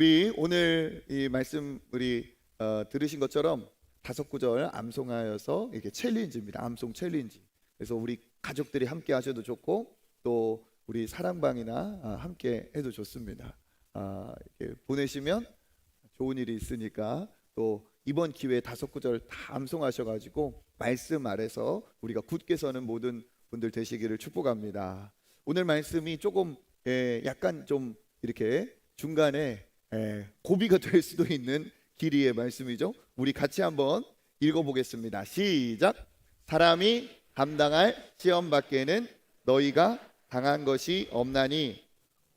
우리 오늘 이 말씀 들으신 것처럼 다섯 구절 암송하여서 이게 챌린지입니다. 암송 챌린지. 그래서 우리 가족들이 함께 하셔도 좋고 또 우리 사랑방이나 함께 해도 좋습니다. 이렇게 보내시면 좋은 일이 있으니까 또 이번 기회에 다섯 구절 다 암송하셔가지고 말씀 아래서 우리가 굳게 서는 모든 분들 되시기를 축복합니다. 오늘 말씀이 조금 약간 좀 이렇게 중간에 고비가 될 수도 있는 길이의 말씀이죠. 우리 같이 한번 읽어보겠습니다. 시작. 사람이 감당할 시험 밖에는 너희가 당한 것이 없나니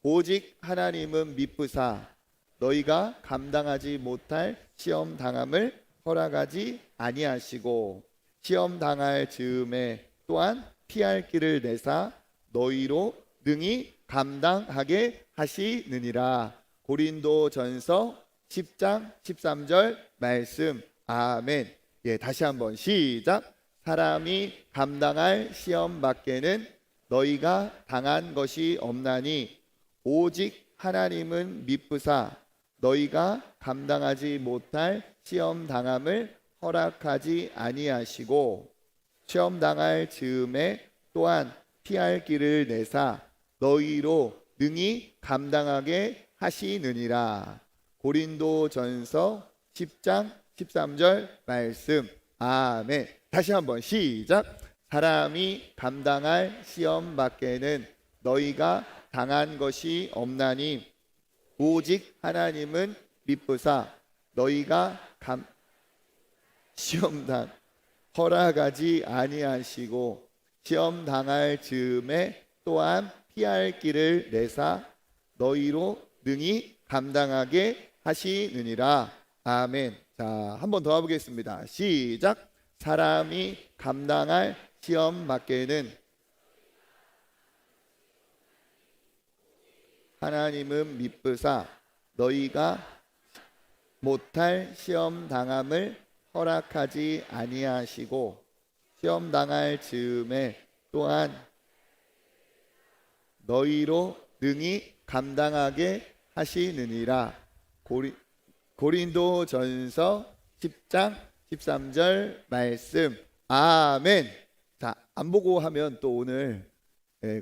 오직 하나님은 미쁘사 너희가 감당하지 못할 시험 당함을 허락하지 아니하시고 시험 당할 즈음에 또한 피할 길을 내사 너희로 능히 감당하게 하시느니라. 고린도전서 10장 13절 말씀. 아멘. 다시 한번 시작. 사람이 감당할 시험 밖에는 너희가 당한 것이 없나니 오직 하나님은 미쁘사 너희가 감당하지 못할 시험 당함을 허락하지 아니하시고 시험 당할 즈음에 또한 피할 길을 내사 너희로 능히 감당하게 하시느니라. 고린도전서 10장 13절 말씀. 아멘. 다시 한번 시작. 사람이 감당할 시험 밖에는 너희가 당한 것이 없나니 오직 하나님은 미쁘사 너희가 시험 당 허락하지 아니하시고 시험 당할 즈음에 또한 피할 길을 내사 너희로 능히 감당하게 하시느니라. 아멘. 자, 한 번 더 해보겠습니다. 시작. 사람이 감당할 시험 밖에는 하나님은 미쁘사 너희가 못할 시험 당함을 허락하지 아니하시고 시험 당할 즈음에 또한 너희로 능히 감당하게 하시느니라. 고린도전서 10장 13절 말씀. 아멘. 자, 안 보고 하면 또 오늘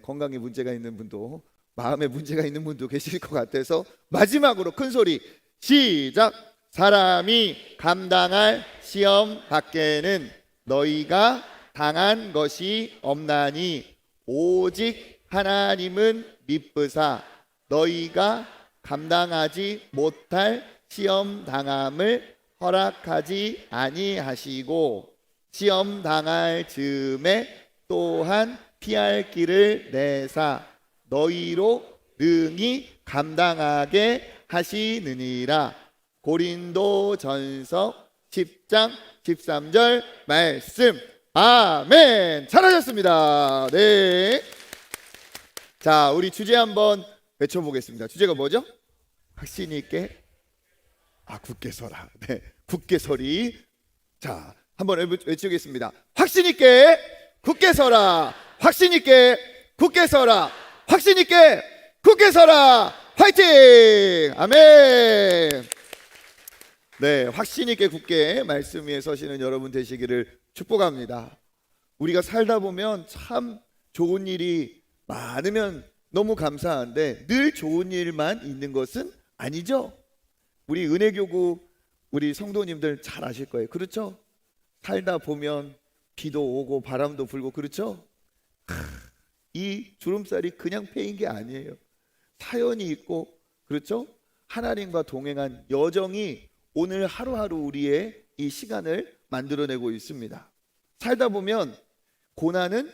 건강에 문제가 있는 분도 마음에 문제가 있는 분도 계실 것 같아서 마지막으로 큰 소리 시작. 사람이 감당할 시험 밖에는 너희가 당한 것이 없나니 오직 하나님은 미쁘사 너희가 감당하지 못할 시험 당함을 허락하지 아니하시고 시험 당할 즈음에 또한 피할 길을 내사 너희로 능히 감당하게 하시느니라. 고린도전서 10장 13절 말씀. 아멘. 잘하셨습니다. 네. 자, 우리 주제 한번 외쳐보겠습니다. 주제가 뭐죠? 확신 있게 굳게 서라. 네, 굳게 서리. 자, 한번 외치겠습니다. 확신 있게 굳게 서라. 확신 있게 굳게 서라. 확신 있게 굳게 서라. 화이팅! 아멘. 네, 확신 있게 굳게 말씀 위에 서시는 여러분 되시기를 축복합니다. 우리가 살다 보면 참 좋은 일이 많으면 너무 감사한데 늘 좋은 일만 있는 것은 아니죠. 우리 은혜교구 우리 성도님들 잘 아실 거예요. 그렇죠? 살다 보면 비도 오고 바람도 불고 그렇죠? 이 주름살이 그냥 패인 게 아니에요. 사연이 있고 그렇죠? 하나님과 동행한 여정이 오늘 하루하루 우리의 이 시간을 만들어내고 있습니다. 살다 보면 고난은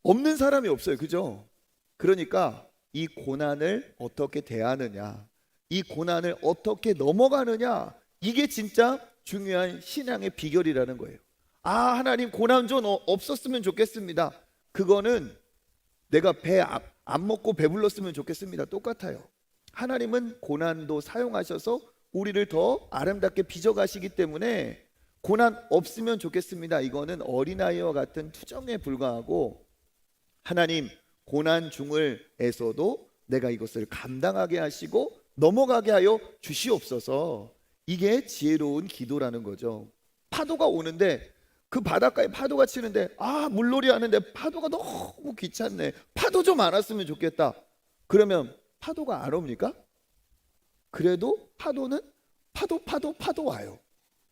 없는 사람이 없어요. 그죠? 그러니까 이 고난을 어떻게 대하느냐, 이 고난을 어떻게 넘어가느냐, 이게 진짜 중요한 신앙의 비결이라는 거예요. 하나님 고난 좀 없었으면 좋겠습니다. 그거는 내가 배 안 먹고 배불렀으면 좋겠습니다. 똑같아요. 하나님은 고난도 사용하셔서 우리를 더 아름답게 빚어가시기 때문에 고난 없으면 좋겠습니다. 이거는 어린아이와 같은 투정에 불과하고 하나님 고난 중을에서도 내가 이것을 감당하게 하시고 넘어가게 하여 주시옵소서. 이게 지혜로운 기도라는 거죠. 파도가 오는데 그 바닷가에 파도가 치는데 물놀이 하는데 파도가 너무 귀찮네. 파도 좀 안 왔으면 좋겠다. 그러면 파도가 안 옵니까? 그래도 파도는 파도 와요.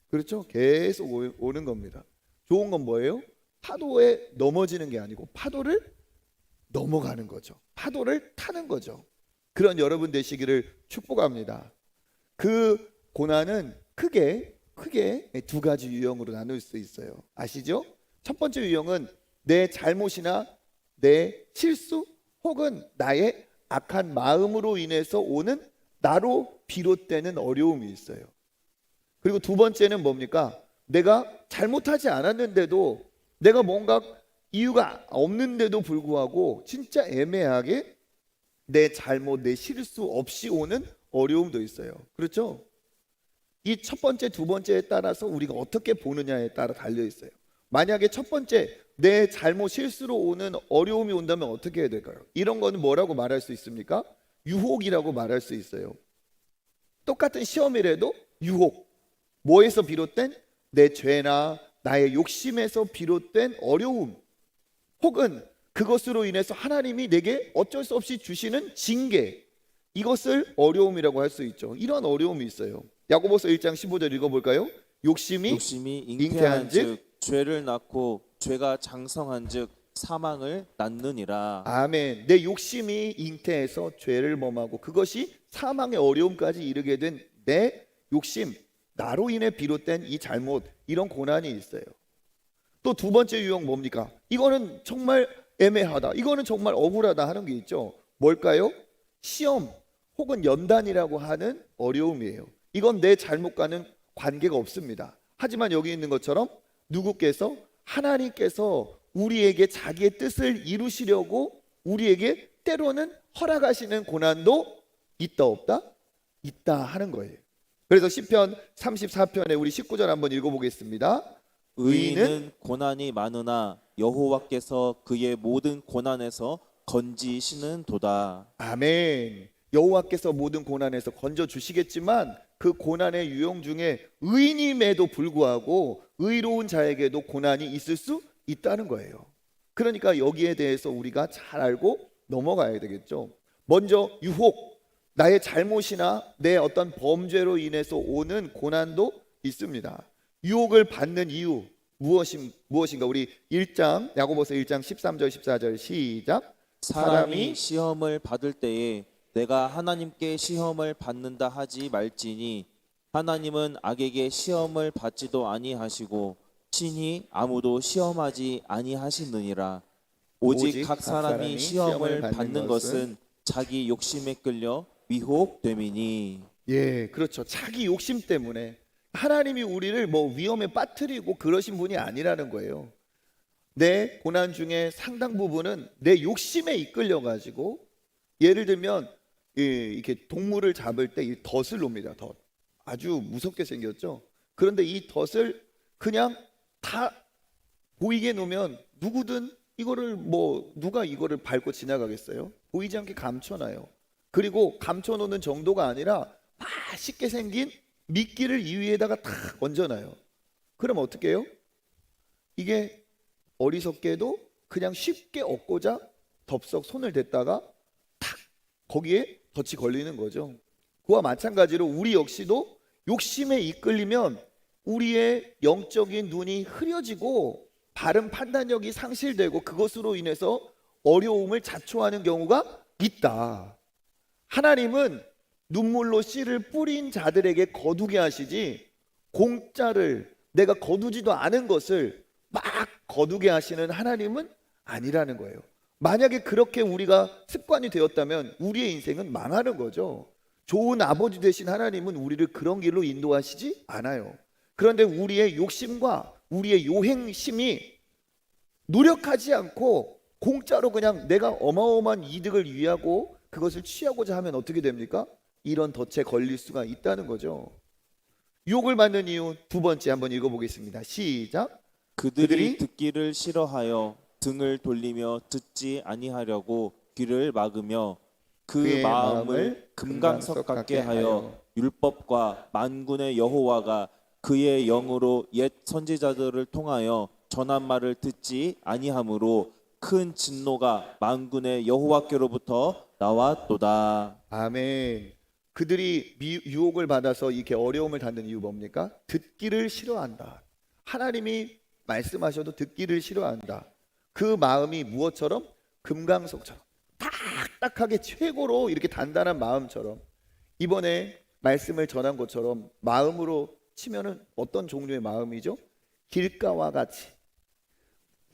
그렇죠? 계속 오는 겁니다. 좋은 건 뭐예요? 파도에 넘어지는 게 아니고 파도를 넘어가는 거죠. 파도를 타는 거죠. 그런 여러분 되시기를 축복합니다. 그 고난은 크게 두 가지 유형으로 나눌 수 있어요. 아시죠? 첫 번째 유형은 내 잘못이나 내 실수 혹은 나의 악한 마음으로 인해서 오는 나로 비롯되는 어려움이 있어요. 그리고 두 번째는 뭡니까? 내가 잘못하지 않았는데도 내가 뭔가 이유가 없는데도 불구하고 진짜 애매하게 내 잘못, 내 실수 없이 오는 어려움도 있어요. 그렇죠? 이 첫 번째, 두 번째에 따라서 우리가 어떻게 보느냐에 따라 달려 있어요. 만약에 첫 번째 내 잘못, 실수로 오는 어려움이 온다면 어떻게 해야 될까요? 이런 거는 뭐라고 말할 수 있습니까? 유혹이라고 말할 수 있어요. 똑같은 시험이라도 유혹. 뭐에서 비롯된? 내 죄나 나의 욕심에서 비롯된 어려움, 혹은 그것으로 인해서 하나님이 내게 어쩔 수 없이 주시는 징계, 이것을 어려움이라고 할 수 있죠. 이런 어려움이 있어요. 야고보서 1장 15절 읽어볼까요? 욕심이 잉태한즉 죄를 낳고 죄가 장성한즉 사망을 낳느니라. 아멘. 내 욕심이 잉태해서 죄를 범하고 그것이 사망의 어려움까지 이르게 된 내 욕심, 나로 인해 비롯된 이 잘못, 이런 고난이 있어요. 또 두 번째 유형 뭡니까? 이거는 정말 애매하다, 이거는 정말 억울하다 하는 게 있죠. 뭘까요? 시험 혹은 연단이라고 하는 어려움이에요. 이건 내 잘못과는 관계가 없습니다. 하지만 여기 있는 것처럼 누구께서, 하나님께서 우리에게 자기의 뜻을 이루시려고 우리에게 때로는 허락하시는 고난도 있다 없다? 있다 하는 거예요. 그래서 시편 34편에 우리 19절 한번 읽어보겠습니다. 의인은 고난이 많으나 여호와께서 그의 모든 고난에서 건지시는도다. 아멘. 여호와께서 모든 고난에서 건져 주시겠지만 그 고난의 유형 중에 의인임에도 불구하고 의로운 자에게도 고난이 있을 수 있다는 거예요. 그러니까 여기에 대해서 우리가 잘 알고 넘어가야 되겠죠. 먼저 유혹, 나의 잘못이나 내 어떤 범죄로 인해서 오는 고난도 있습니다. 유혹을 받는 이유 무엇인가? 우리 1장 야고보서 1장 13절 14절 시작. 사람이 시험을 받을 때에 내가 하나님께 시험을 받는다 하지 말지니 하나님은 악에게 시험을 받지도 아니하시고 친히 아무도 시험하지 아니하시느니라. 오직 각 사람이 시험을 받는 것은 자기 욕심에 끌려 미혹됨이니. 예, 그렇죠. 자기 욕심 때문에. 하나님이 우리를 위험에 빠뜨리고 그러신 분이 아니라는 거예요. 내 고난 중에 상당 부분은 내 욕심에 이끌려 가지고, 예를 들면 이렇게 동물을 잡을 때 이 덫을 놉니다. 덫. 아주 무섭게 생겼죠. 그런데 이 덫을 그냥 다 보이게 놓으면 누구든 이거를 누가 이거를 밟고 지나가겠어요? 보이지 않게 감춰놔요. 그리고 감춰놓는 정도가 아니라 맛있게 생긴 미끼를 이 위에다가 탁 얹어놔요. 그럼 어떻게 해요? 이게 어리석게도 그냥 쉽게 얻고자 덥석 손을 댔다가 탁 거기에 덫이 걸리는 거죠. 그와 마찬가지로 우리 역시도 욕심에 이끌리면 우리의 영적인 눈이 흐려지고 바른 판단력이 상실되고 그것으로 인해서 어려움을 자초하는 경우가 있다. 하나님은 눈물로 씨를 뿌린 자들에게 거두게 하시지, 공짜를 내가 거두지도 않은 것을 막 거두게 하시는 하나님은 아니라는 거예요. 만약에 그렇게 우리가 습관이 되었다면 우리의 인생은 망하는 거죠. 좋은 아버지 되신 하나님은 우리를 그런 길로 인도하시지 않아요. 그런데 우리의 욕심과 우리의 요행심이 노력하지 않고 공짜로 그냥 내가 어마어마한 이득을 위하고 그것을 취하고자 하면 어떻게 됩니까? 이런 덫에 걸릴 수가 있다는 거죠. 유혹을 받는 이유 두 번째 한번 읽어보겠습니다. 시작. 그들이 듣기를 싫어하여 등을 돌리며 듣지 아니하려고 귀를 막으며 그 그의 마음을 금강석 같게 하여 율법과 만군의 여호와가 그의 영으로 옛 선지자들을 통하여 전한 말을 듣지 아니하므로 큰 진노가 만군의 여호와께로부터 나왔도다. 아멘. 그들이 유혹을 받아서 이렇게 어려움을 갖는 이유 뭡니까? 듣기를 싫어한다. 하나님이 말씀하셔도 듣기를 싫어한다. 그 마음이 무엇처럼? 금강석처럼 딱딱하게 최고로 이렇게 단단한 마음처럼, 이번에 말씀을 전한 것처럼 마음으로 치면은 어떤 종류의 마음이죠? 길가와 같이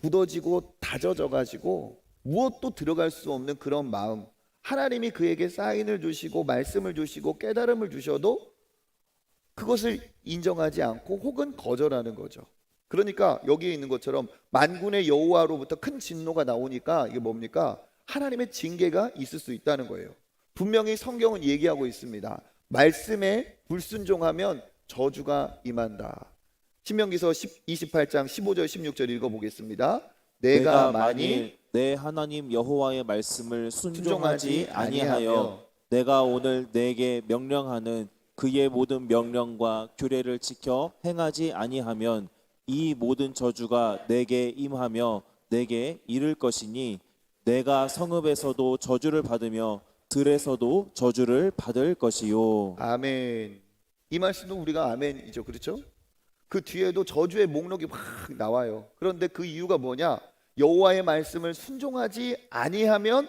굳어지고 다져져 가지고 무엇도 들어갈 수 없는 그런 마음. 하나님이 그에게 사인을 주시고 말씀을 주시고 깨달음을 주셔도 그것을 인정하지 않고 혹은 거절하는 거죠. 그러니까 여기에 있는 것처럼 만군의 여호와로부터 큰 진노가 나오니까 이게 뭡니까? 하나님의 징계가 있을 수 있다는 거예요. 분명히 성경은 얘기하고 있습니다. 말씀에 불순종하면 저주가 임한다. 신명기서 28장 15절 16절 읽어보겠습니다. 내가 만일 내 하나님 여호와의 말씀을 순종하지 순종하지 아니하여 아니하며 내가 오늘 내게 명령하는 그의 모든 명령과 규례를 지켜 행하지 아니하면 이 모든 저주가 내게 임하며 내게 이를 것이니 내가 성읍에서도 저주를 받으며 들에서도 저주를 받을 것이요. 아멘. 이 말씀도 우리가 아멘이죠. 그렇죠? 그 뒤에도 저주의 목록이 확 나와요. 그런데 그 이유가 뭐냐? 여호와의 말씀을 순종하지 아니하면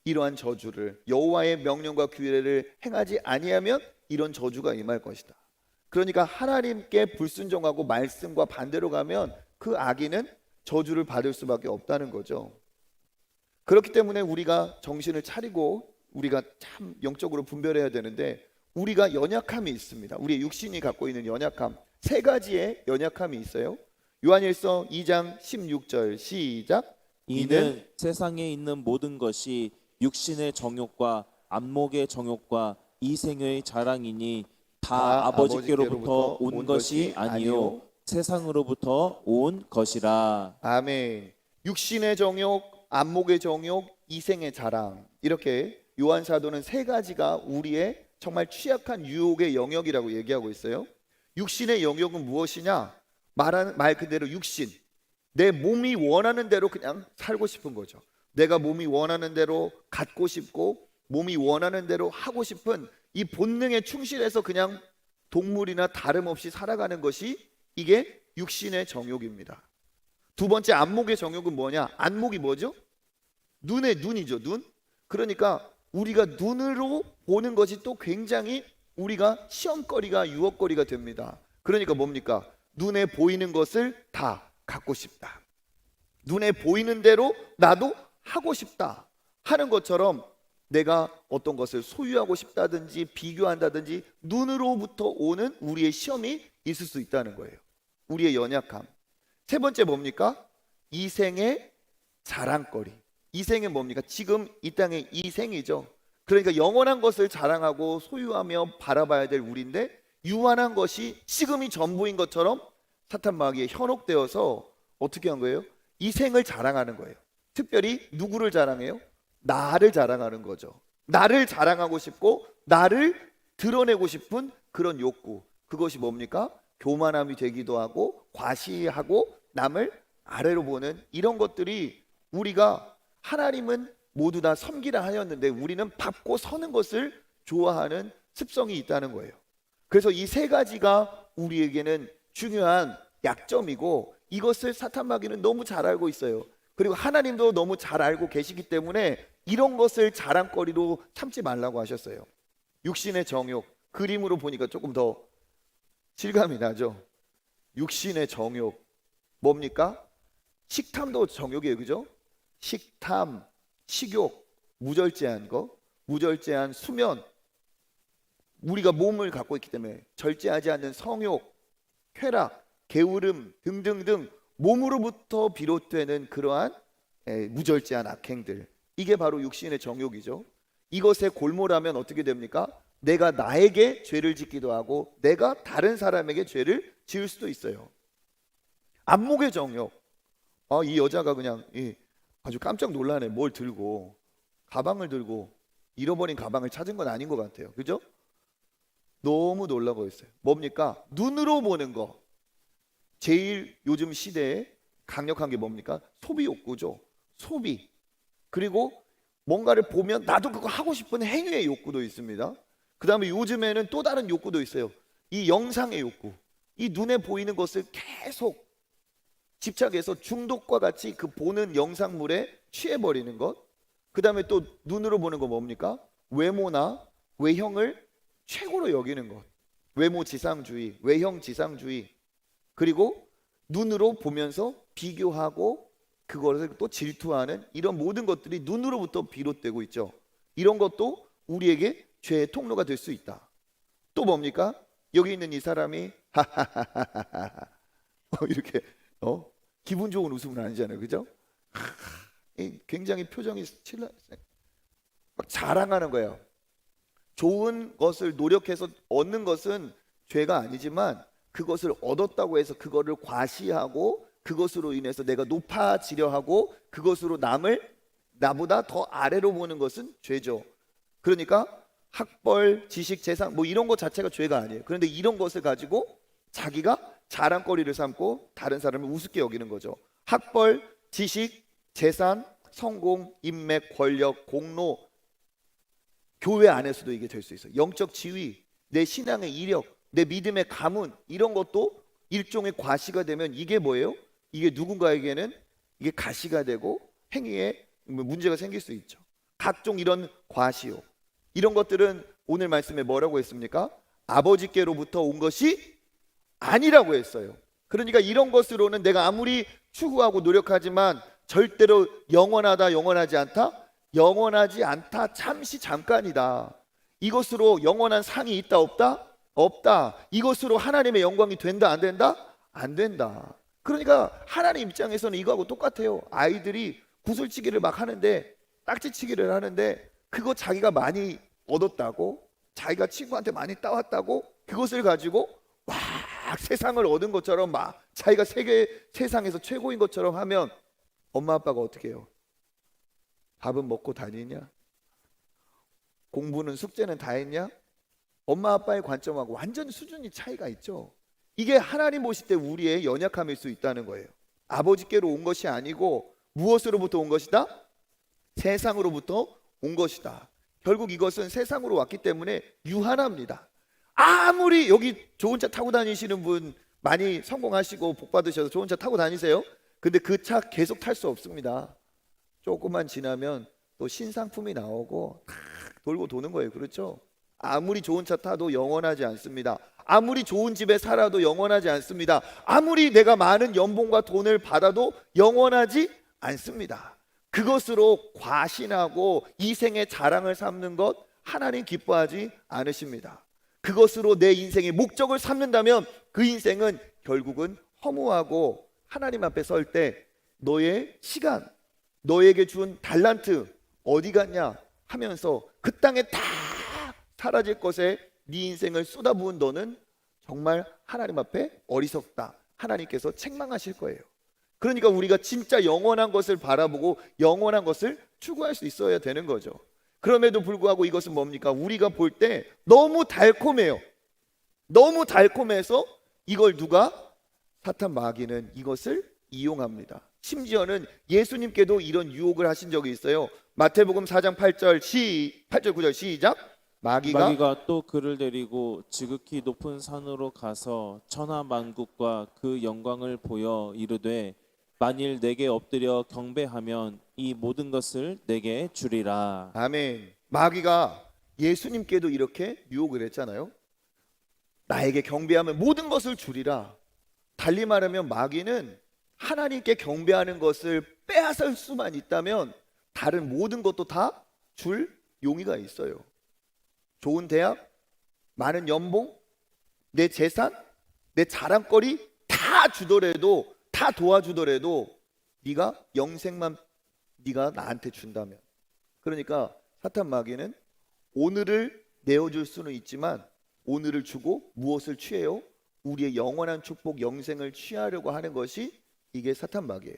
이러한 저주를, 여호와의 명령과 규례를 행하지 아니하면 이런 저주가 임할 것이다. 그러니까 하나님께 불순종하고 말씀과 반대로 가면 그 악인은 저주를 받을 수밖에 없다는 거죠. 그렇기 때문에 우리가 정신을 차리고 우리가 참 영적으로 분별해야 되는데, 우리가 연약함이 있습니다. 우리의 육신이 갖고 있는 연약함, 세 가지의 연약함이 있어요. 요한일서 2장 16절 시작. 이는 세상에 있는 모든 것이 육신의 정욕과 안목의 정욕과 이생의 자랑이니 다 아버지께로부터 온 것이 아니요 세상으로부터 온 것이라. 아멘. 육신의 정욕, 안목의 정욕, 이생의 자랑, 이렇게 요한 사도는 세 가지가 우리의 정말 취약한 유혹의 영역이라고 얘기하고 있어요. 육신의 영역은 무엇이냐? 말 그대로 육신, 내 몸이 원하는 대로 그냥 살고 싶은 거죠. 내가 몸이 원하는 대로 갖고 싶고 몸이 원하는 대로 하고 싶은 이 본능에 충실해서 그냥 동물이나 다름없이 살아가는 것이 이게 육신의 정욕입니다. 두 번째, 안목의 정욕은 뭐냐? 안목이 뭐죠? 눈이죠. 눈. 그러니까 우리가 눈으로 보는 것이 또 굉장히 우리가 시험거리가, 유혹거리가 됩니다. 그러니까 뭡니까? 눈에 보이는 것을 다 갖고 싶다. 눈에 보이는 대로 나도 하고 싶다 하는 것처럼 내가 어떤 것을 소유하고 싶다든지 비교한다든지 눈으로부터 오는 우리의 시험이 있을 수 있다는 거예요. 우리의 연약함. 세 번째 뭡니까? 이생의 자랑거리. 이생은 뭡니까? 지금 이 땅의 이생이죠. 그러니까 영원한 것을 자랑하고 소유하며 바라봐야 될 우리인데, 유한한 것이 지금이 전부인 것처럼 사탄 마귀에 현혹되어서 어떻게 한 거예요? 이생을 자랑하는 거예요. 특별히 누구를 자랑해요? 나를 자랑하는 거죠. 나를 자랑하고 싶고 나를 드러내고 싶은 그런 욕구. 그것이 뭡니까? 교만함이 되기도 하고 과시하고 남을 아래로 보는 이런 것들이, 우리가 하나님은 모두 다 섬기라 하였는데 우리는 밟고 서는 것을 좋아하는 습성이 있다는 거예요. 그래서 이 세 가지가 우리에게는 중요한 약점이고, 이것을 사탄 마귀는 너무 잘 알고 있어요. 그리고 하나님도 너무 잘 알고 계시기 때문에 이런 것을 자랑거리로 삼지 말라고 하셨어요. 육신의 정욕, 그림으로 보니까 조금 더 실감이 나죠. 육신의 정욕 뭡니까? 식탐도 정욕이에요. 그죠? 식탐, 식욕, 무절제한 거, 무절제한 수면, 우리가 몸을 갖고 있기 때문에 절제하지 않는 성욕, 쾌락, 게으름 등등등 몸으로부터 비롯되는 그러한 무절제한 악행들, 이게 바로 육신의 정욕이죠. 이것에 골몰하면 어떻게 됩니까? 내가 나에게 죄를 짓기도 하고 내가 다른 사람에게 죄를 지을 수도 있어요. 안목의 정욕. 이 여자가 그냥 아주 깜짝 놀라네. 뭘 들고, 가방을 들고 잃어버린 가방을 찾은 건 아닌 것 같아요. 그죠? 너무 놀라고 있어요. 뭡니까? 눈으로 보는 거. 제일 요즘 시대에 강력한 게 뭡니까? 소비 욕구죠. 소비. 그리고 뭔가를 보면 나도 그거 하고 싶은 행위의 욕구도 있습니다. 그 다음에 요즘에는 또 다른 욕구도 있어요. 이 영상의 욕구. 이 눈에 보이는 것을 계속 집착해서 중독과 같이 그 보는 영상물에 취해버리는 것. 그 다음에 또 눈으로 보는 거 뭡니까? 외모나 외형을 최고로 여기는 것. 외모 지상주의, 외형 지상주의. 그리고 눈으로 보면서 비교하고 그것을 또 질투하는 이런 모든 것들이 눈으로부터 비롯되고 있죠. 이런 것도 우리에게 죄의 통로가 될 수 있다. 또 뭡니까? 여기 있는 이 사람이 이렇게 기분 좋은 웃음은 아니잖아요, 그죠? 굉장히 표정이 막 자랑하는 거예요. 좋은 것을 노력해서 얻는 것은 죄가 아니지만 그것을 얻었다고 해서 그거를 과시하고 그것으로 인해서 내가 높아지려 하고 그것으로 남을 나보다 더 아래로 보는 것은 죄죠. 그러니까 학벌, 지식, 재산 뭐 이런 것 자체가 죄가 아니에요. 그런데 이런 것을 가지고 자기가 자랑거리를 삼고 다른 사람을 우습게 여기는 거죠. 학벌, 지식, 재산, 성공, 인맥, 권력, 공로, 교회 안에서도 이게 될 수 있어요. 영적 지위, 내 신앙의 이력, 내 믿음의 가문 이런 것도 일종의 과시가 되면 이게 뭐예요? 이게 누군가에게는 이게 가시가 되고 행위에 문제가 생길 수 있죠. 각종 이런 과시요. 이런 것들은 오늘 말씀에 뭐라고 했습니까? 아버지께로부터 온 것이 아니라고 했어요. 그러니까 이런 것으로는 내가 아무리 추구하고 노력하지만 절대로 영원하다, 영원하지 않다? 영원하지 않다, 잠시 잠깐이다. 이것으로 영원한 상이 있다, 없다? 없다. 이것으로 하나님의 영광이 된다, 안 된다? 안 된다. 그러니까 하나님 입장에서는 이거하고 똑같아요. 아이들이 구슬치기를 막 하는데, 딱지치기를 하는데 그거 자기가 많이 얻었다고, 자기가 친구한테 많이 따왔다고 그것을 가지고 막 세상을 얻은 것처럼 막 자기가 세상에서 최고인 것처럼 하면 엄마 아빠가 어떻게 해요? 밥은 먹고 다니냐? 공부는 숙제는 다 했냐? 엄마 아빠의 관점하고 완전 수준이 차이가 있죠. 이게 하나님 보실 때 우리의 연약함일 수 있다는 거예요. 아버지께로 온 것이 아니고 무엇으로부터 온 것이다? 세상으로부터 온 것이다. 결국 이것은 세상으로 왔기 때문에 유한합니다. 아무리 여기 좋은 차 타고 다니시는 분 많이 성공하시고 복 받으셔서 좋은 차 타고 다니세요. 근데 그 차 계속 탈 수 없습니다. 조금만 지나면 또 신상품이 나오고 탁 돌고 도는 거예요. 그렇죠? 아무리 좋은 차 타도 영원하지 않습니다. 아무리 좋은 집에 살아도 영원하지 않습니다. 아무리 내가 많은 연봉과 돈을 받아도 영원하지 않습니다. 그것으로 과신하고 이 생의 자랑을 삼는 것 하나님 기뻐하지 않으십니다. 그것으로 내 인생의 목적을 삼는다면 그 인생은 결국은 허무하고 하나님 앞에 설 때 너의 시간, 너에게 준 달란트 어디 갔냐 하면서 그 땅에 다 사라질 것에 네 인생을 쏟아부은 너는 정말 하나님 앞에 어리석다. 하나님께서 책망하실 거예요. 그러니까 우리가 진짜 영원한 것을 바라보고 영원한 것을 추구할 수 있어야 되는 거죠. 그럼에도 불구하고 이것은 뭡니까? 우리가 볼 때 너무 달콤해요. 너무 달콤해서 이걸 누가? 사탄 마귀는 이것을 이용합니다. 심지어는 예수님께도 이런 유혹을 하신 적이 있어요. 마태복음 4장 8절 9절 시작. 마귀가 또 그를 데리고 지극히 높은 산으로 가서 천하 만국과 그 영광을 보여 이르되 만일 내게 엎드려 경배하면 이 모든 것을 내게 주리라. 아멘. 마귀가 예수님께도 이렇게 유혹을 했잖아요. 나에게 경배하면 모든 것을 주리라. 달리 말하면 마귀는 하나님께 경배하는 것을 빼앗을 수만 있다면 다른 모든 것도 다 줄 용의가 있어요. 좋은 대학, 많은 연봉, 내 재산, 내 자랑거리 다 주더라도, 다 도와주더라도 네가 영생만 네가 나한테 준다면, 그러니까 사탄 마귀는 오늘을 내어줄 수는 있지만 오늘을 주고 무엇을 취해요? 우리의 영원한 축복 영생을 취하려고 하는 것이 이게 사탄 마귀예요.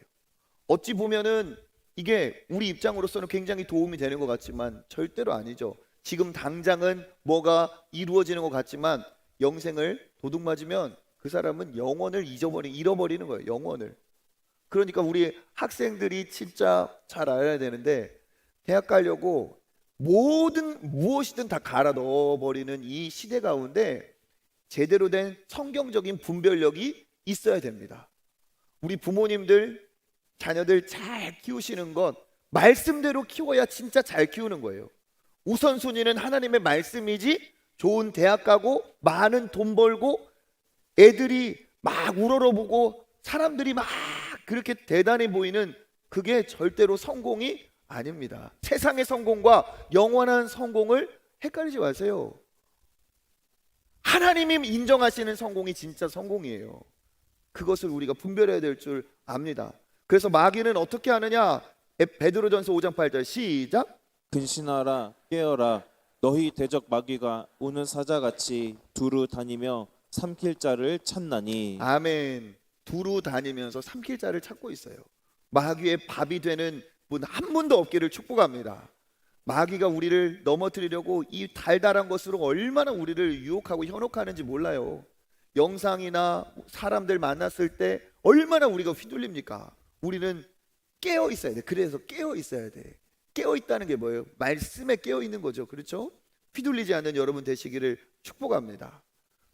어찌 보면은 이게 우리 입장으로서는 굉장히 도움이 되는 것 같지만 절대로 아니죠. 지금 당장은 뭐가 이루어지는 것 같지만 영생을 도둑맞으면 그 사람은 영원을 잃어버리는 거예요. 영원을. 그러니까 우리 학생들이 진짜 잘 알아야 되는데, 대학 가려고 무엇이든 다 갈아 넣어버리는 이 시대 가운데 제대로 된 성경적인 분별력이 있어야 됩니다. 우리 부모님들 자녀들 잘 키우시는 것 말씀대로 키워야 진짜 잘 키우는 거예요. 우선순위는 하나님의 말씀이지, 좋은 대학 가고 많은 돈 벌고 애들이 막 우러러보고 사람들이 막 그렇게 대단해 보이는 그게 절대로 성공이 아닙니다. 세상의 성공과 영원한 성공을 헷갈리지 마세요. 하나님이 인정하시는 성공이 진짜 성공이에요. 그것을 우리가 분별해야 될 줄 압니다. 그래서 마귀는 어떻게 하느냐? 베드로전서 5장 8절 시작. 근신하라 깨어라 너희 대적 마귀가 우는 사자같이 두루 다니며 삼킬 자를 찾나니. 아멘. 두루 다니면서 삼킬 자를 찾고 있어요. 마귀의 밥이 되는 분 한 분도 없기를 축복합니다. 마귀가 우리를 넘어뜨리려고 이 달달한 것으로 얼마나 우리를 유혹하고 현혹하는지 몰라요. 영상이나 사람들 만났을 때 얼마나 우리가 휘둘립니까? 우리는 깨어 있어야 돼. 그래서 깨어 있어야 돼. 깨어 있다는 게 뭐예요? 말씀에 깨어 있는 거죠. 그렇죠? 휘둘리지 않는 여러분 되시기를 축복합니다.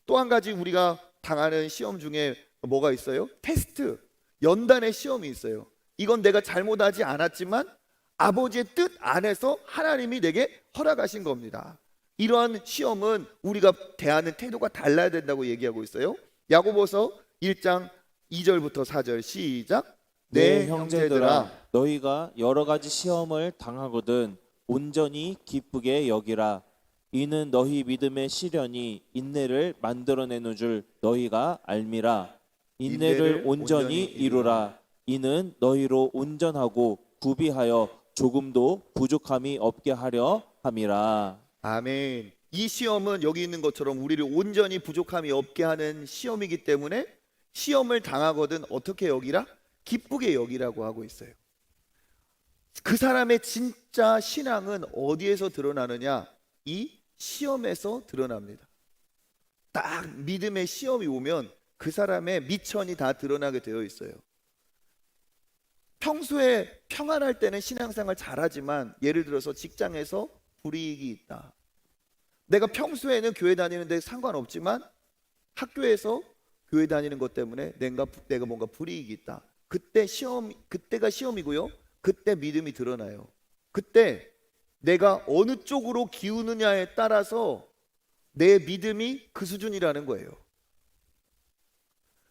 또 한 가지 우리가 당하는 시험 중에 뭐가 있어요? 테스트, 연단의 시험이 있어요. 이건 내가 잘못하지 않았지만 아버지의 뜻 안에서 하나님이 내게 허락하신 겁니다. 이러한 시험은 우리가 대하는 태도가 달라야 된다고 얘기하고 있어요. 야고보서 1장 2절부터 4절 시작. 내 형제들아 너희가 여러 가지 시험을 당하거든 온전히 기쁘게 여기라. 이는 너희 믿음의 시련이 인내를 만들어내는 줄 너희가 알미라. 인내를 온전히 이루라. 이는 너희로 온전하고 구비하여 조금도 부족함이 없게 하려 함이라. 아멘. 이 시험은 여기 있는 것처럼 우리를 온전히 부족함이 없게 하는 시험이기 때문에 시험을 당하거든 어떻게 여기라? 기쁘게 여기라고 하고 있어요. 그 사람의 진짜 신앙은 어디에서 드러나느냐? 이 시험에서 드러납니다. 딱 믿음의 시험이 오면 그 사람의 미천이 다 드러나게 되어 있어요. 평소에 평안할 때는 신앙생활 잘하지만 예를 들어서 직장에서 불이익이 있다. 내가 평소에는 교회 다니는데 상관없지만 학교에서 교회 다니는 것 때문에 내가 뭔가 불이익이 있다. 그때가 시험이고요. 그때 믿음이 드러나요. 그때 내가 어느 쪽으로 기우느냐에 따라서 내 믿음이 그 수준이라는 거예요.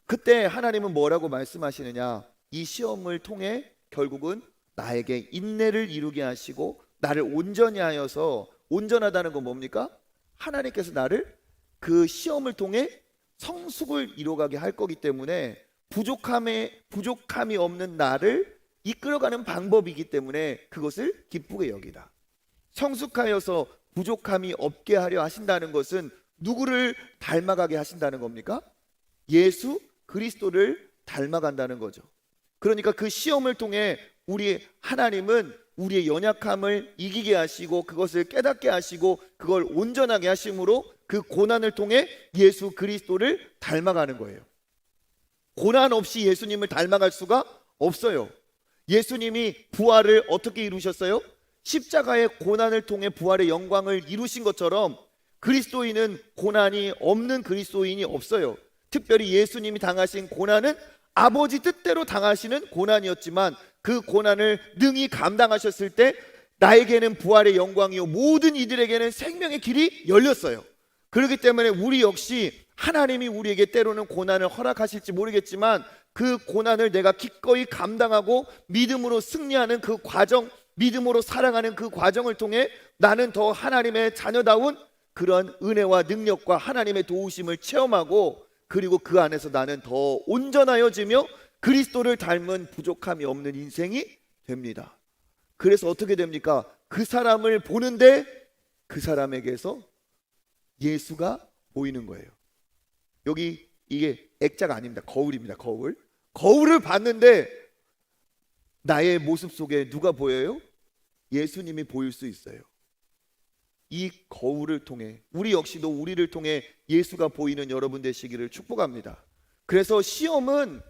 그때 하나님은 뭐라고 말씀하시느냐? 이 시험을 통해 결국은 나에게 인내를 이루게 하시고 나를 온전히 하여서, 온전하다는 건 뭡니까? 하나님께서 나를 그 시험을 통해 성숙을 이루어가게 할 거기 때문에 부족함이 없는 나를 이끌어가는 방법이기 때문에 그것을 기쁘게 여기라. 성숙하여서 부족함이 없게 하려 하신다는 것은 누구를 닮아가게 하신다는 겁니까? 예수 그리스도를 닮아간다는 거죠. 그러니까 그 시험을 통해 우리 하나님은 우리의 연약함을 이기게 하시고 그것을 깨닫게 하시고 그걸 온전하게 하심으로 그 고난을 통해 예수 그리스도를 닮아가는 거예요. 고난 없이 예수님을 닮아갈 수가 없어요. 예수님이 부활을 어떻게 이루셨어요? 십자가의 고난을 통해 부활의 영광을 이루신 것처럼 그리스도인은 고난이 없는 그리스도인이 없어요. 특별히 예수님이 당하신 고난은 아버지 뜻대로 당하시는 고난이었지만 그 고난을 능히 감당하셨을 때 나에게는 부활의 영광이요 모든 이들에게는 생명의 길이 열렸어요. 그렇기 때문에 우리 역시 하나님이 우리에게 때로는 고난을 허락하실지 모르겠지만 그 고난을 내가 기꺼이 감당하고 믿음으로 승리하는 그 과정, 믿음으로 살아가는 그 과정을 통해 나는 더 하나님의 자녀다운 그런 은혜와 능력과 하나님의 도우심을 체험하고 그리고 그 안에서 나는 더 온전하여지며 그리스도를 닮은 부족함이 없는 인생이 됩니다. 그래서 어떻게 됩니까? 그 사람을 보는데 그 사람에게서 예수가 보이는 거예요. 여기 이게 액자가 아닙니다. 거울입니다. 거울을 봤는데 나의 모습 속에 누가 보여요? 예수님이 보일 수 있어요. 이 거울을 통해 우리 역시도 우리를 통해 예수가 보이는 여러분 되시기를 축복합니다. 그래서 시험은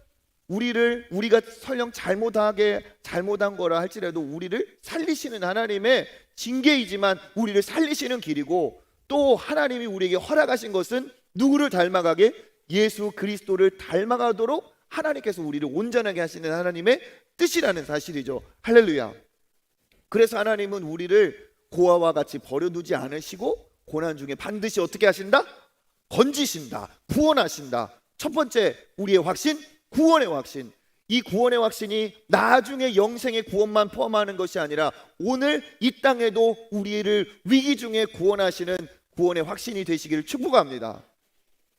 우리가 설령 잘못한 거라 할지라도 우리를 살리시는 하나님의 징계이지만 우리를 살리시는 길이고, 또 하나님이 우리에게 허락하신 것은 누구를 닮아가게? 예수 그리스도를 닮아가도록 하나님께서 우리를 온전하게 하시는 하나님의 뜻이라는 사실이죠. 할렐루야. 그래서 하나님은 우리를 고아와 같이 버려두지 않으시고 고난 중에 반드시 어떻게 하신다? 건지신다, 구원하신다. 첫 번째 우리의 확신, 구원의 확신. 이 구원의 확신이 나중에 영생의 구원만 포함하는 것이 아니라 오늘 이 땅에도 우리를 위기 중에 구원하시는 구원의 확신이 되시기를 축복합니다.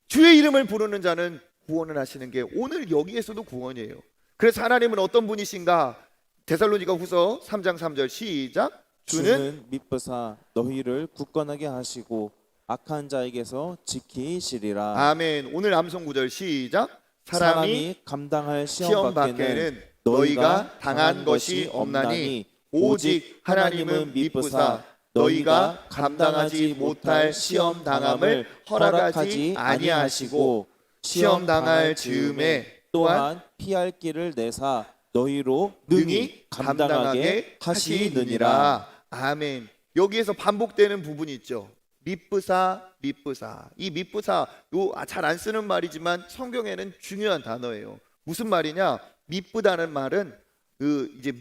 주의 이름을 부르는 자는 구원을 하시는 게 오늘 여기에서도 구원이에요. 그래서 하나님은 어떤 분이신가? 데살로니가 후서 3장 3절 시작. 주는 미쁘사 너희를 굳건하게 하시고 악한 자에게서 지키시리라. 아멘. 오늘 암송 구절 시작. 사람이 감당할 시험 밖에는 너희가 당한 것이 없나니 오직 하나님은 미쁘사 너희가 감당하지 못할 시험 당함을 허락하지 아니하시고 시험 당할 즈음에 또한 피할 길을 내사 너희로 능히 감당하게 하시느니라. 아멘. 여기에서 반복되는 부분이 있죠. 미쁘사. 이 미쁘사 잘 안 쓰는 말이지만 성경에는 중요한 단어예요. 무슨 말이냐? 미쁘다는 말은 이제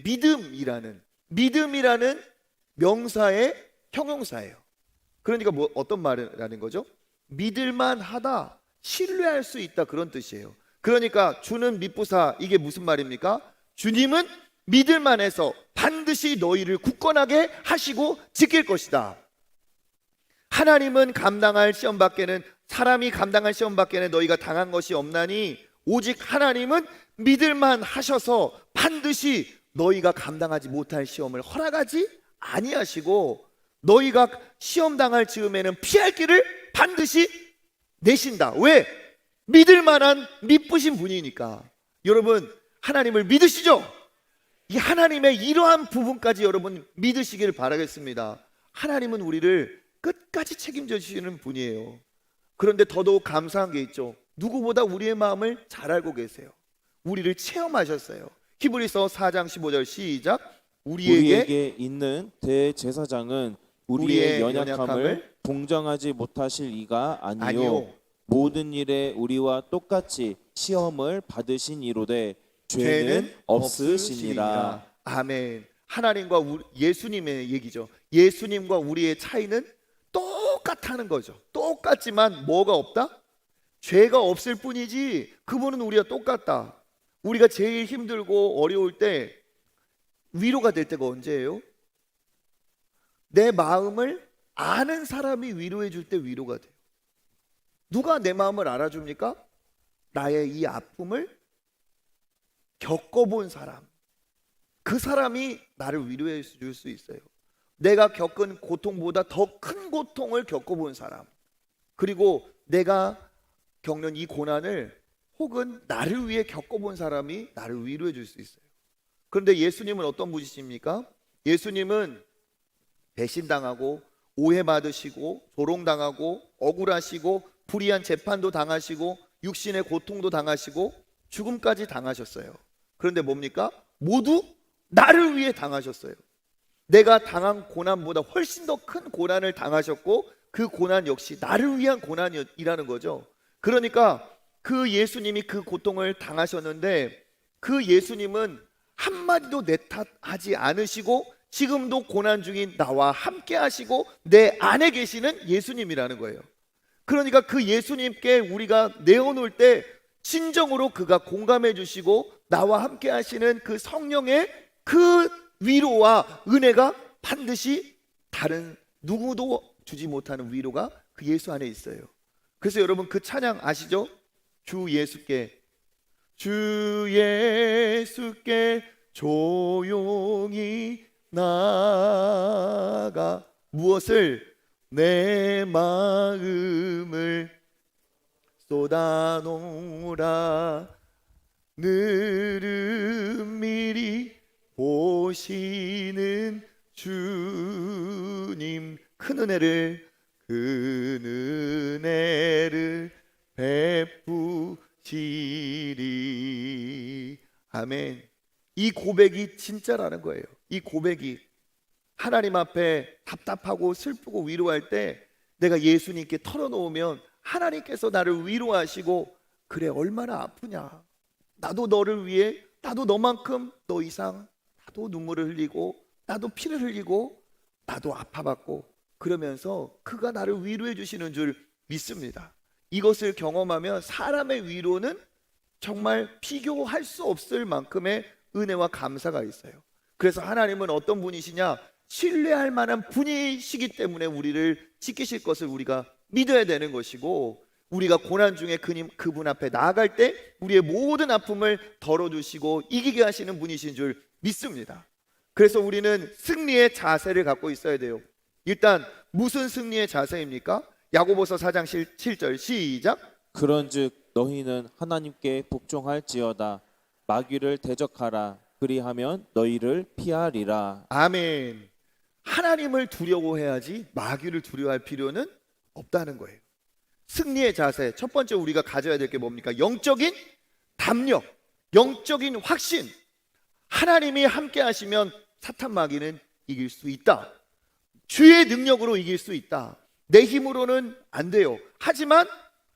믿음이라는 명사의 형용사예요. 그러니까 어떤 말이라는 거죠? 믿을만 하다, 신뢰할 수 있다, 그런 뜻이에요. 그러니까 주는 미쁘사, 이게 무슨 말입니까? 주님은 믿을만해서 반드시 너희를 굳건하게 하시고 지킬 것이다. 하나님은 감당할 시험 밖에는, 사람이 감당할 시험 밖에는 너희가 당한 것이 없나니 오직 하나님은 믿을만 하셔서 반드시 너희가 감당하지 못할 시험을 허락하지 아니하시고 너희가 시험 당할 즈음에는 피할 길을 반드시 내신다. 왜? 믿을 만한 미쁘신 분이니까. 여러분, 하나님을 믿으시죠? 이 하나님의 이러한 부분까지 여러분 믿으시기를 바라겠습니다. 하나님은 우리를 끝까지 책임져 주시는 분이에요. 그런데 더더욱 감사한 게 있죠. 누구보다 우리의 마음을 잘 알고 계세요. 우리를 체험하셨어요. 히브리서 4장 15절 시작. 우리에게 있는 대제사장은 우리의 연약함을 동정하지 못하실 이가 아니요 모든 일에 우리와 똑같이 시험을 받으신 이로되 죄는 없으시니라. 아멘. 하나님과 예수님의 얘기죠. 예수님과 우리의 차이는 똑같다는 거죠. 똑같지만 뭐가 없다? 죄가 없을 뿐이지 그분은 우리와 똑같다. 우리가 제일 힘들고 어려울 때 위로가 될 때가 언제예요? 내 마음을 아는 사람이 위로해 줄 때 위로가 돼요. 누가 내 마음을 알아줍니까? 나의 이 아픔을 겪어본 사람, 그 사람이 나를 위로해 줄 수 있어요. 내가 겪은 고통보다 더 큰 고통을 겪어본 사람, 그리고 내가 겪는 이 고난을 혹은 나를 위해 겪어본 사람이 나를 위로해 줄 수 있어요. 그런데 예수님은 어떤 분이십니까? 예수님은 배신당하고 오해받으시고 조롱당하고 억울하시고 불의한 재판도 당하시고 육신의 고통도 당하시고 죽음까지 당하셨어요. 그런데 뭡니까? 모두 나를 위해 당하셨어요. 내가 당한 고난보다 훨씬 더 큰 고난을 당하셨고 그 고난 역시 나를 위한 고난이라는 거죠. 그러니까 그 예수님이 그 고통을 당하셨는데 그 예수님은 한마디도 내 탓하지 않으시고 지금도 고난 중인 나와 함께 하시고 내 안에 계시는 예수님이라는 거예요. 그러니까 그 예수님께 우리가 내어놓을 때 진정으로 그가 공감해 주시고 나와 함께 하시는 그 성령의 그 위로와 은혜가 반드시 다른 누구도 주지 못하는 위로가 그 예수 안에 있어요. 그래서 여러분 그 찬양 아시죠? 주 예수께 조용히 나가 무엇을? 내 마음을 쏟아놓으라. 느음미리 보시는 주님 큰 은혜를 베푸시리. 아멘. 이 고백이 진짜라는 거예요. 이 고백이 하나님 앞에 답답하고 슬프고 위로할 때 내가 예수님께 털어놓으면 하나님께서 나를 위로하시고, 그래 얼마나 아프냐, 나도 너를 위해, 나도 너만큼 너 이상 나도 눈물을 흘리고 나도 피를 흘리고 나도 아파봤고, 그러면서 그가 나를 위로해 주시는 줄 믿습니다. 이것을 경험하면 사람의 위로는 정말 비교할 수 없을 만큼의 은혜와 감사가 있어요. 그래서 하나님은 어떤 분이시냐, 신뢰할 만한 분이시기 때문에 우리를 지키실 것을 우리가 믿어야 되는 것이고, 우리가 고난 중에 그분 앞에 나아갈 때 우리의 모든 아픔을 덜어주시고 이기게 하시는 분이신 줄 믿습니다. 그래서 우리는 승리의 자세를 갖고 있어야 돼요. 일단 무슨 승리의 자세입니까? 야고보서 4장 7절 시작. 그런즉 너희는 하나님께 복종할지어다. 마귀를 대적하라. 그리하면 너희를 피하리라. 아멘. 하나님을 두려워해야지 마귀를 두려워할 필요는 없다는 거예요. 승리의 자세, 첫 번째 우리가 가져야 될 게 뭡니까? 영적인 담력, 영적인 확신. 하나님이 함께 하시면 사탄 마귀는 이길 수 있다. 주의 능력으로 이길 수 있다. 내 힘으로는 안 돼요. 하지만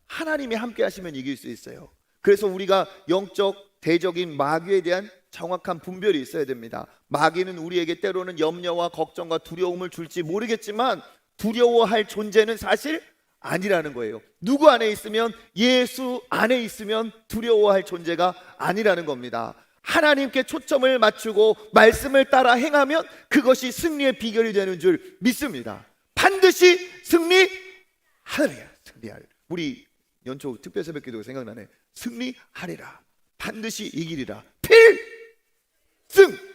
하나님이 함께 하시면 이길 수 있어요. 그래서 우리가 영적 대적인 마귀에 대한 정확한 분별이 있어야 됩니다. 마귀는 우리에게 때로는 염려와 걱정과 두려움을 줄지 모르겠지만 두려워할 존재는 사실 아니라는 거예요. 누구 안에 있으면, 예수 안에 있으면 두려워할 존재가 아니라는 겁니다. 하나님께 초점을 맞추고 말씀을 따라 행하면 그것이 승리의 비결이 되는 줄 믿습니다. 반드시 승리하리라. 승리하리라. 우리 연초 특별 새벽 기도가 생각나네. 승리하리라. 반드시 이기리라.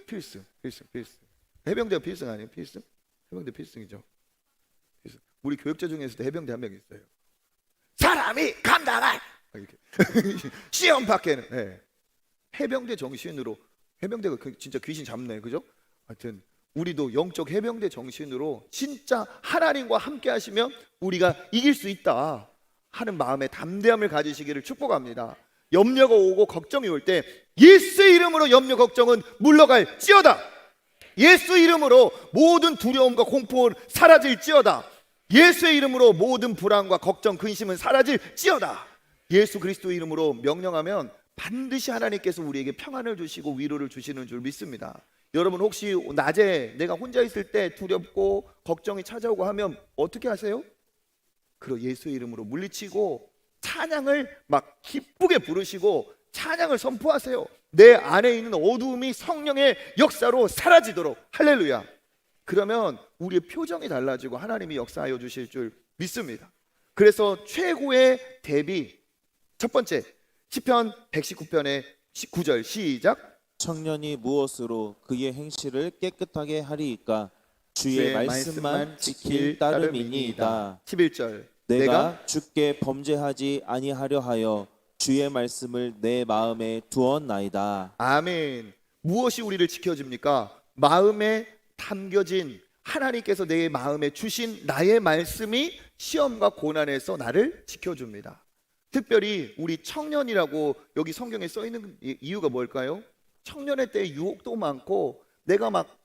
필승. 해병대가 필승 아니에요? 필승? 해병대 필승이죠. 필승. 우리 교육자 중에서도 해병대 한 명 있어요. 사람이 감당할 이렇게 시험 밖에는. 네. 해병대 정신으로, 해병대가 진짜 귀신 잡네, 그죠? 하여튼 우리도 영적 해병대 정신으로 진짜 하나님과 함께 하시면 우리가 이길 수 있다 하는 마음의 담대함을 가지시기를 축복합니다. 염려가 오고 걱정이 올 때 예수의 이름으로 염려 걱정은 물러갈지어다. 예수 이름으로 모든 두려움과 공포는 사라질지어다. 예수의 이름으로 모든 불안과 걱정, 근심은 사라질지어다. 예수 그리스도 이름으로 명령하면 반드시 하나님께서 우리에게 평안을 주시고 위로를 주시는 줄 믿습니다. 여러분 혹시 낮에 내가 혼자 있을 때 두렵고 걱정이 찾아오고 하면 어떻게 하세요? 그러 예수의 이름으로 물리치고 찬양을 막 기쁘게 부르시고 찬양을 선포하세요. 내 안에 있는 어두움이 성령의 역사로 사라지도록. 할렐루야. 그러면 우리의 표정이 달라지고 하나님이 역사하여 주실 줄 믿습니다. 그래서 최고의 대비, 첫 번째 시편 119편의 9절 시작. 청년이 무엇으로 그의 행실을 깨끗하게 하리이까? 주의 말씀만 지킬 따름이니이다. 11절 내가 주께 범죄하지 아니하려 하여 주의 말씀을 내 마음에 두었나이다. 아멘. 무엇이 우리를 지켜줍니까? 마음에 담겨진 하나님께서 내 마음에 주신 나의 말씀이 시험과 고난에서 나를 지켜줍니다. 특별히 우리 청년이라고 여기 성경에 써 있는 이유가 뭘까요? 청년의 때 유혹도 많고 내가 막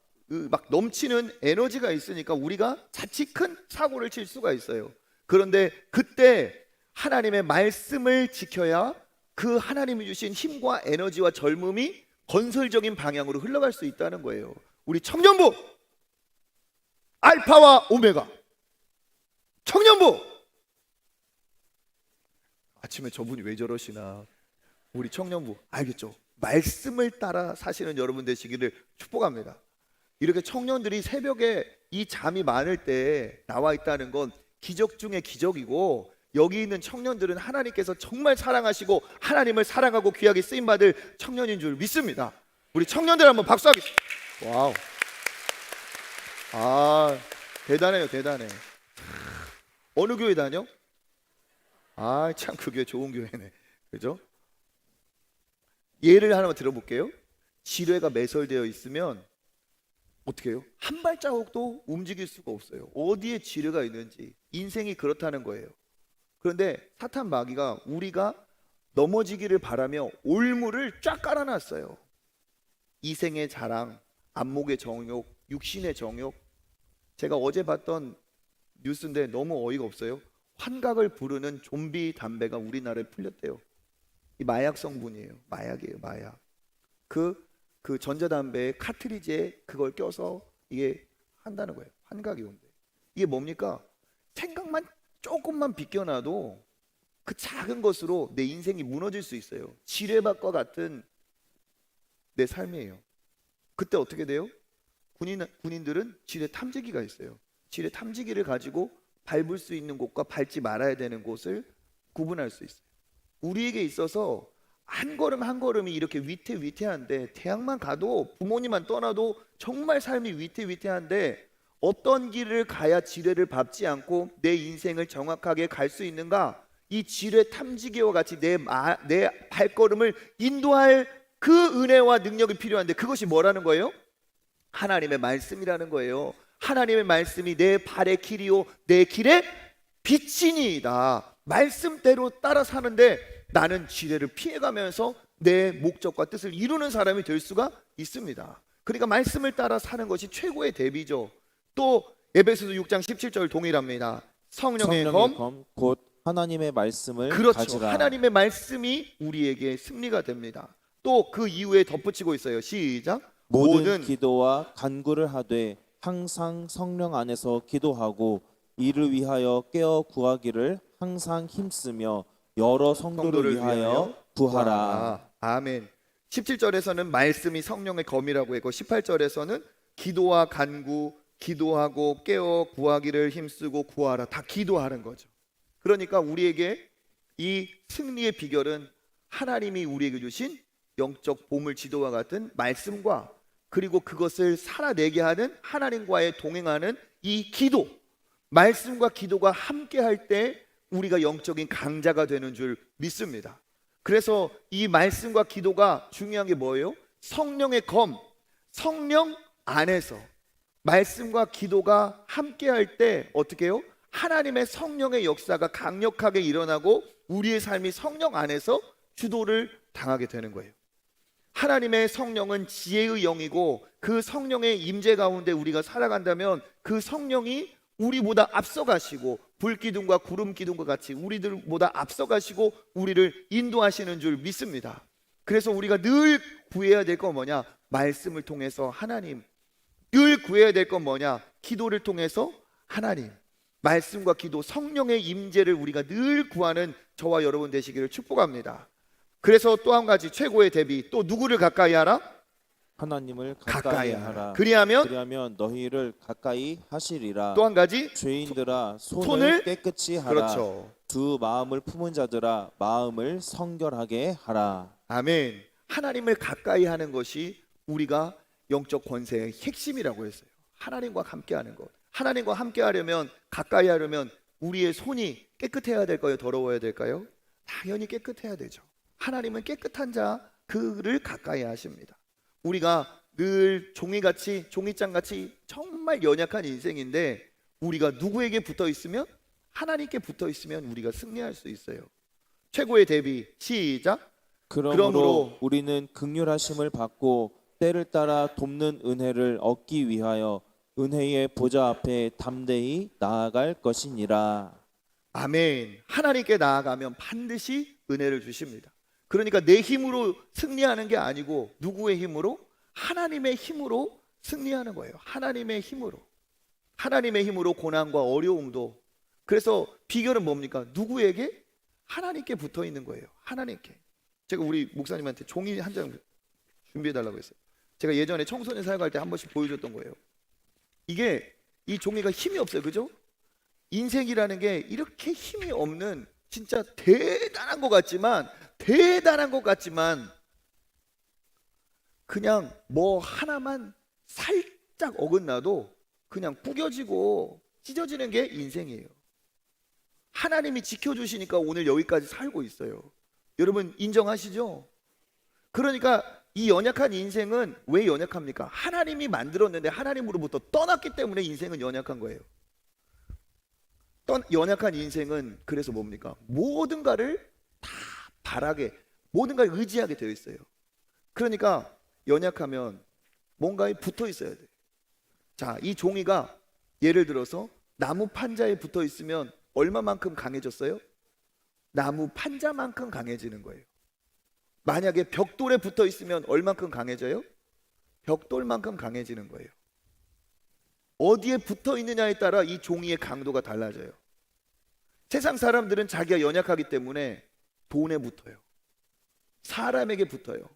넘치는 에너지가 있으니까 우리가 자칫 큰 사고를 칠 수가 있어요. 그런데 그때 하나님의 말씀을 지켜야 그 하나님이 주신 힘과 에너지와 젊음이 건설적인 방향으로 흘러갈 수 있다는 거예요. 우리 청년부 알파와 오메가 청년부. 아침에 저분이 왜 저러시나. 우리 청년부 알겠죠? 말씀을 따라 사시는 여러분 되시기를 축복합니다. 이렇게 청년들이 새벽에 이 잠이 많을 때 나와 있다는 건 기적 중에 기적이고, 여기 있는 청년들은 하나님께서 정말 사랑하시고 하나님을 사랑하고 귀하게 쓰임받을 청년인 줄 믿습니다. 우리 청년들 한번 박수하겠습니다. 와우. 아, 대단해요. 대단해. 어느 교회 다녀? 아, 참 그 교회 좋은 교회네. 그죠? 예를 하나만 들어볼게요. 지뢰가 매설되어 있으면 어떻게 해요? 한 발자국도 움직일 수가 없어요. 어디에 지뢰가 있는지. 인생이 그렇다는 거예요. 그런데 사탄 마귀가 우리가 넘어지기를 바라며 올무를 쫙 깔아놨어요. 이생의 자랑, 안목의 정욕, 육신의 정욕. 제가 어제 봤던 뉴스인데 너무 어이가 없어요. 환각을 부르는 좀비 담배가 우리나라에 풀렸대요. 이 마약 성분이에요. 마약이에요, 마약. 그 전자담배에 카트리지에 그걸 껴서 이게 한다는 거예요. 환각이 온대. 이게 뭡니까? 생각만 조금만 비껴놔도 그 작은 것으로 내 인생이 무너질 수 있어요. 지뢰밭과 같은 내 삶이에요. 그때 어떻게 돼요? 군인들은 지뢰 탐지기가 있어요. 지뢰 탐지기를 가지고 밟을 수 있는 곳과 밟지 말아야 되는 곳을 구분할 수 있어요. 우리에게 있어서 한 걸음 한 걸음이 이렇게 위태위태한데, 대학만 가도 부모님만 떠나도 정말 삶이 위태위태한데, 어떤 길을 가야 지뢰를 밟지 않고 내 인생을 정확하게 갈 수 있는가? 이 지뢰 탐지기와 같이 내 발걸음을 인도할 그 은혜와 능력이 필요한데, 그것이 뭐라는 거예요? 하나님의 말씀이라는 거예요. 하나님의 말씀이 내 발의 길이요 내 길의 빛이니이다. 말씀대로 따라 사는데 나는 지뢰를 피해가면서 내 목적과 뜻을 이루는 사람이 될 수가 있습니다. 그러니까 말씀을 따라 사는 것이 최고의 대비죠. 또 에베소서 6장 17절 동일합니다. 성령의 검, 곧 하나님의 말씀을 그렇죠. 가지라. 하나님의 말씀이 우리에게 승리가 됩니다. 또 그 이후에 덧붙이고 있어요. 시작. 모든 기도와 간구를 하되 항상 성령 안에서 기도하고 이를 위하여 깨어 구하기를 항상 힘쓰며 여러 성도를 위하여 구하라. 아멘. 17절에서는 말씀이 성령의 검이라고 했고 18절에서는 기도와 간구, 기도하고 깨어 구하기를 힘쓰고 구하라. 다 기도하는 거죠. 그러니까 우리에게 이 승리의 비결은 하나님이 우리에게 주신 영적 보물 지도와 같은 말씀과, 그리고 그것을 살아내게 하는 하나님과의 동행하는 이 기도, 말씀과 기도가 함께 할 때 우리가 영적인 강자가 되는 줄 믿습니다. 그래서 이 말씀과 기도가 중요한 게 뭐예요? 성령의 검, 성령 안에서 말씀과 기도가 함께 할 때 어떻게 해요? 하나님의 성령의 역사가 강력하게 일어나고 우리의 삶이 성령 안에서 주도를 당하게 되는 거예요. 하나님의 성령은 지혜의 영이고 그 성령의 임재 가운데 우리가 살아간다면 그 성령이 우리보다 앞서가시고 불기둥과 구름기둥과 같이 우리들보다 앞서가시고 우리를 인도하시는 줄 믿습니다. 그래서 우리가 늘 구해야 될 건 뭐냐? 말씀을 통해서 하나님. 늘 구해야 될 건 뭐냐? 기도를 통해서 하나님. 말씀과 기도, 성령의 임재를 우리가 늘 구하는 저와 여러분 되시기를 축복합니다. 그래서 또 한 가지 최고의 대비, 또 누구를 가까이 하라? 하나님을 가까이 하라. 그리하면 너희를 가까이 하시리라. 또 한 가지 죄인들아 손을 깨끗이 하라. 그렇죠. 두 마음을 품은 자들아 마음을 성결하게 하라. 아멘. 하나님을 가까이 하는 것이 우리가 영적 권세의 핵심이라고 했어요. 하나님과 함께 하는 것. 하나님과 함께 하려면, 가까이 하려면 우리의 손이 깨끗해야 될까요? 더러워야 될까요? 당연히 깨끗해야 되죠. 하나님은 깨끗한 자 그를 가까이 하십니다. 우리가 늘 종이같이, 종이장같이 정말 연약한 인생인데 우리가 누구에게 붙어 있으면? 하나님께 붙어 있으면 우리가 승리할 수 있어요. 최고의 대비, 시작. 그러므로 우리는 긍휼하심을 받고 때를 따라 돕는 은혜를 얻기 위하여 은혜의 보좌 앞에 담대히 나아갈 것이니라. 아멘. 하나님께 나아가면 반드시 은혜를 주십니다. 그러니까 내 힘으로 승리하는 게 아니고 누구의 힘으로? 하나님의 힘으로 승리하는 거예요. 하나님의 힘으로. 하나님의 힘으로 고난과 어려움도. 그래서 비결은 뭡니까? 누구에게? 하나님께 붙어 있는 거예요. 하나님께. 제가 우리 목사님한테 종이 한 장 준비해 달라고 했어요. 제가 예전에 청소년 사역할 때 한 번씩 보여줬던 거예요. 이게 이 종이가 힘이 없어요. 그죠? 인생이라는 게 이렇게 힘이 없는, 진짜 대단한 것 같지만 그냥 뭐 하나만 살짝 어긋나도 그냥 구겨지고 찢어지는 게 인생이에요. 하나님이 지켜주시니까 오늘 여기까지 살고 있어요. 여러분 인정하시죠? 그러니까 이 연약한 인생은 왜 연약합니까? 하나님이 만들었는데 하나님으로부터 떠났기 때문에 인생은 연약한 거예요. 연약한 인생은 그래서 뭡니까? 모든가를 다 바라게, 모든가를 의지하게 되어 있어요. 그러니까 연약하면 뭔가에 붙어 있어야 돼. 자, 이 종이가 예를 들어서 나무 판자에 붙어 있으면 얼마만큼 강해졌어요? 나무 판자만큼 강해지는 거예요. 만약에 벽돌에 붙어 있으면 얼만큼 강해져요? 벽돌만큼 강해지는 거예요. 어디에 붙어 있느냐에 따라 이 종이의 강도가 달라져요. 세상 사람들은 자기가 연약하기 때문에 돈에 붙어요. 사람에게 붙어요.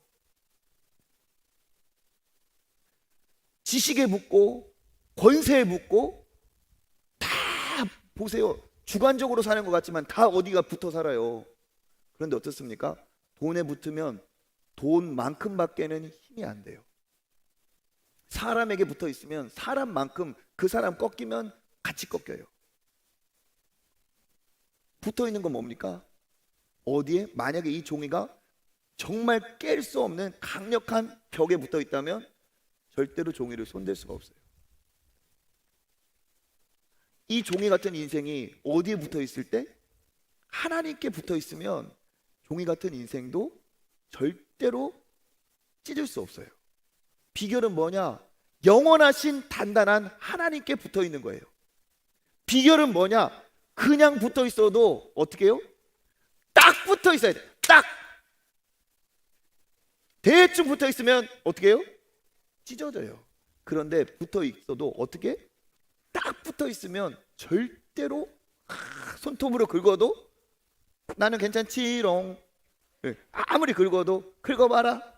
지식에 붙고 권세에 붙고, 다 보세요. 주관적으로 사는 것 같지만 다 어디가 붙어 살아요. 그런데 어떻습니까? 돈에 붙으면 돈만큼밖에는 힘이 안 돼요. 사람에게 붙어 있으면 사람만큼, 그 사람 꺾이면 같이 꺾여요. 붙어 있는 건 뭡니까? 어디에? 만약에 이 종이가 정말 깰 수 없는 강력한 벽에 붙어 있다면 절대로 종이를 손댈 수가 없어요. 이 종이 같은 인생이 어디에 붙어 있을 때? 하나님께 붙어 있으면 종이 같은 인생도 절대로 찢을 수 없어요. 비결은 뭐냐? 영원하신 단단한 하나님께 붙어 있는 거예요. 비결은 뭐냐? 그냥 붙어 있어도 어떻게 해요? 딱 붙어 있어야 돼. 딱! 대충 붙어 있으면 어떻게 해요? 찢어져요. 그런데 붙어 있어도 어떻게? 딱 붙어 있으면 절대로 손톱으로 긁어도 나는 괜찮지롱. 아무리 긁어도 긁어봐라.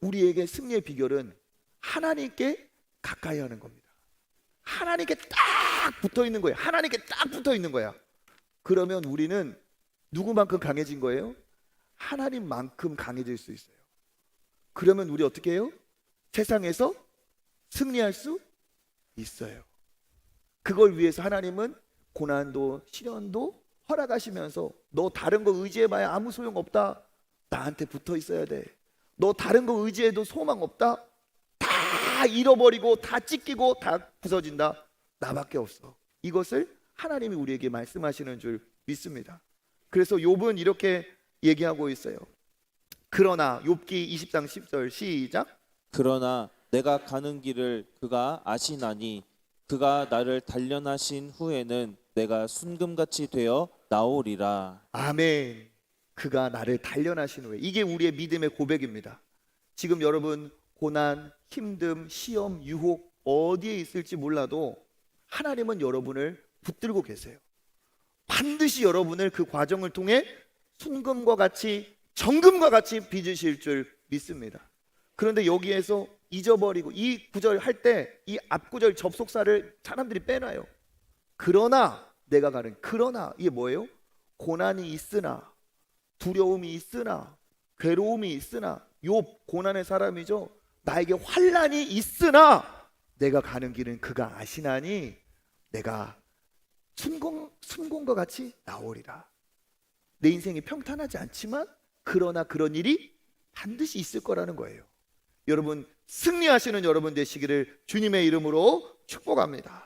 우리에게 승리의 비결은 하나님께 가까이 하는 겁니다. 하나님께 딱 붙어 있는 거예요. 하나님께 딱 붙어 있는 거야. 그러면 우리는 누구만큼 강해진 거예요? 하나님만큼 강해질 수 있어요. 그러면 우리 어떻게 해요? 세상에서 승리할 수 있어요. 그걸 위해서 하나님은 고난도 시련도 허락하시면서 너 다른 거 의지해봐야 아무 소용없다. 나한테 붙어 있어야 돼. 너 다른 거 의지해도 소망 없다. 다 잃어버리고 다 찢기고 다 부서진다. 나밖에 없어. 이것을 하나님이 우리에게 말씀하시는 줄 믿습니다. 그래서 욥은 이렇게 얘기하고 있어요. 그러나 욥기 20장 10절 시작. 그러나 내가 가는 길을 그가 아시나니 그가 나를 단련하신 후에는 내가 순금같이 되어 나오리라. 아멘. 그가 나를 단련하신 후에, 이게 우리의 믿음의 고백입니다. 지금 여러분 고난, 힘듦, 시험, 유혹 어디에 있을지 몰라도 하나님은 여러분을 붙들고 계세요. 반드시 여러분을 그 과정을 통해 순금과 같이, 정금과 같이 빚으실 줄 믿습니다. 그런데 여기에서 잊어버리고 이 구절 할 때 이 앞구절 접속사를 사람들이 빼놔요. 그러나 내가 가는, 그러나 이게 뭐예요? 고난이 있으나, 두려움이 있으나, 괴로움이 있으나, 욥 고난의 사람이죠. 나에게 환난이 있으나 내가 가는 길은 그가 아시나니 내가 순공과 같이 나오리라. 내 인생이 평탄하지 않지만 그러나 그런 일이 반드시 있을 거라는 거예요. 여러분 승리하시는 여러분 되시기를 주님의 이름으로 축복합니다.